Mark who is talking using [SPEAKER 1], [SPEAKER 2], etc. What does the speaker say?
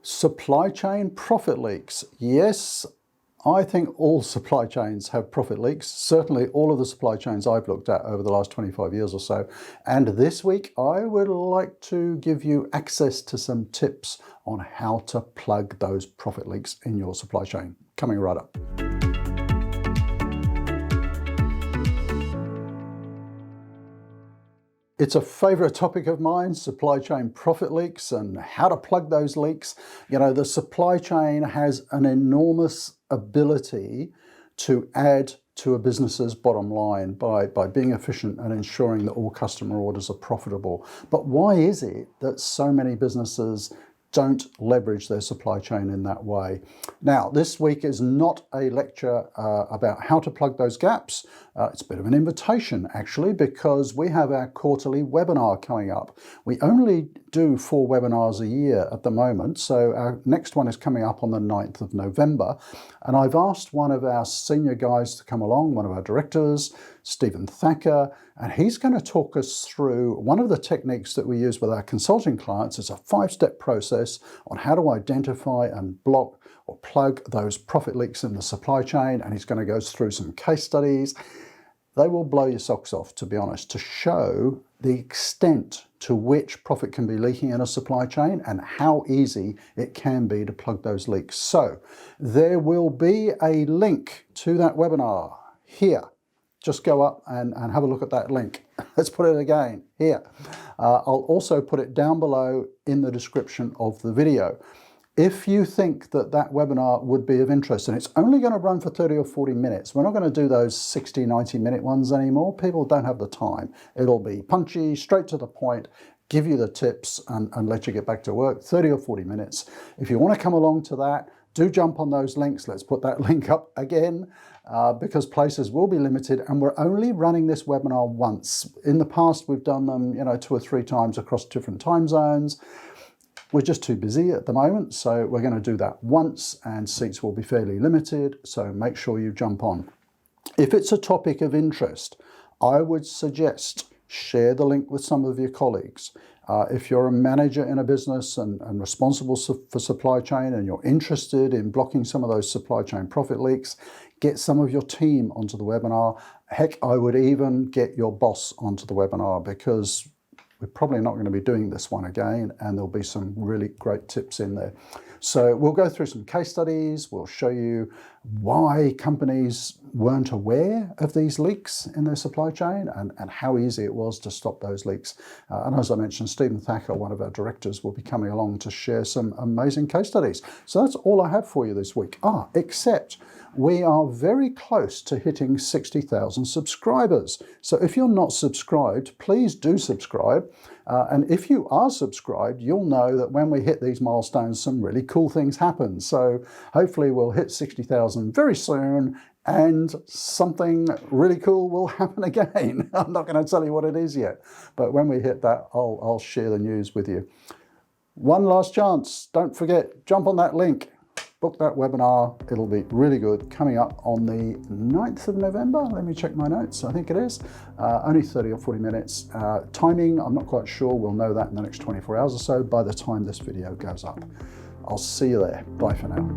[SPEAKER 1] Supply chain profit leaks. Yes, I think all supply chains have profit leaks. Certainly all of the supply chains I've looked at over the last 25 years or so. And this week, I would like to give you access to some tips on how to plug those profit leaks in your supply chain. Coming right up. It's a favorite topic of mine, supply chain profit leaks and how to plug those leaks. You know, the supply chain has an enormous ability to add to a business's bottom line by being efficient and ensuring that all customer orders are profitable. But why is it that so many businesses don't leverage their supply chain in that way? Now, this week is not a lecture about how to plug those gaps. It's a bit of an invitation, actually, because we have our quarterly webinar coming up. We only do 4 webinars a year at the moment, so our next one is coming up on the 9th of November. And I've asked one of our senior guys to come along, one of our directors, Stephen Thacker, and he's going to talk us through one of the techniques that we use with our consulting clients. It's a 5-step process on how to identify and block or plug those profit leaks in the supply chain, and he's going to go through some case studies. They will blow your socks off, to be honest, to show the extent to which profit can be leaking in a supply chain and how easy it can be to plug those leaks. So there will be a link to that webinar here. Just go up and have a look at that link. Let's put it again here. I'll also put it down below in the description of the video. If you think that that webinar would be of interest, and it's only going to run for 30 or 40 minutes, we're not going to do those 60, 90-minute ones anymore. People don't have the time. It'll be punchy, straight to the point, give you the tips and let you get back to work, 30 or 40 minutes. If you want to come along to that, do jump on those links. Let's put that link up again because places will be limited, and we're only running this webinar once. In the past, we've done them, 2 or 3 times across different time zones. We're just too busy at the moment, so we're going to do that once, and seats will be fairly limited, so make sure you jump on. If it's a topic of interest, I would suggest share the link with some of your colleagues. If you're a manager in a business and responsible for supply chain and you're interested in blocking some of those supply chain profit leaks, get some of your team onto the webinar. Heck, I would even get your boss onto the webinar, because we're probably not going to be doing this one again, and there'll be some really great tips in there. So we'll go through some case studies. We'll show you why companies weren't aware of these leaks in their supply chain and how easy it was to stop those leaks. And as I mentioned, Stephen Thacker, one of our directors, will be coming along to share some amazing case studies. So that's all I have for you this week. Except we are very close to hitting 60,000 subscribers. So if you're not subscribed, please do subscribe. And if you are subscribed, you'll know that when we hit these milestones, some really cool things happen. So hopefully we'll hit 60,000 very soon, and something really cool will happen again. I'm not going to tell you what it is yet, but when we hit that, I'll share the news with you. One last chance. Don't forget, jump on that link. Book that webinar. It'll be really good. Coming up on the 9th of November. Let me check my notes. I think it is. Only 30 or 40 minutes. Timing, I'm not quite sure. We'll know that in the next 24 hours or so by the time this video goes up. I'll see you there. Bye for now.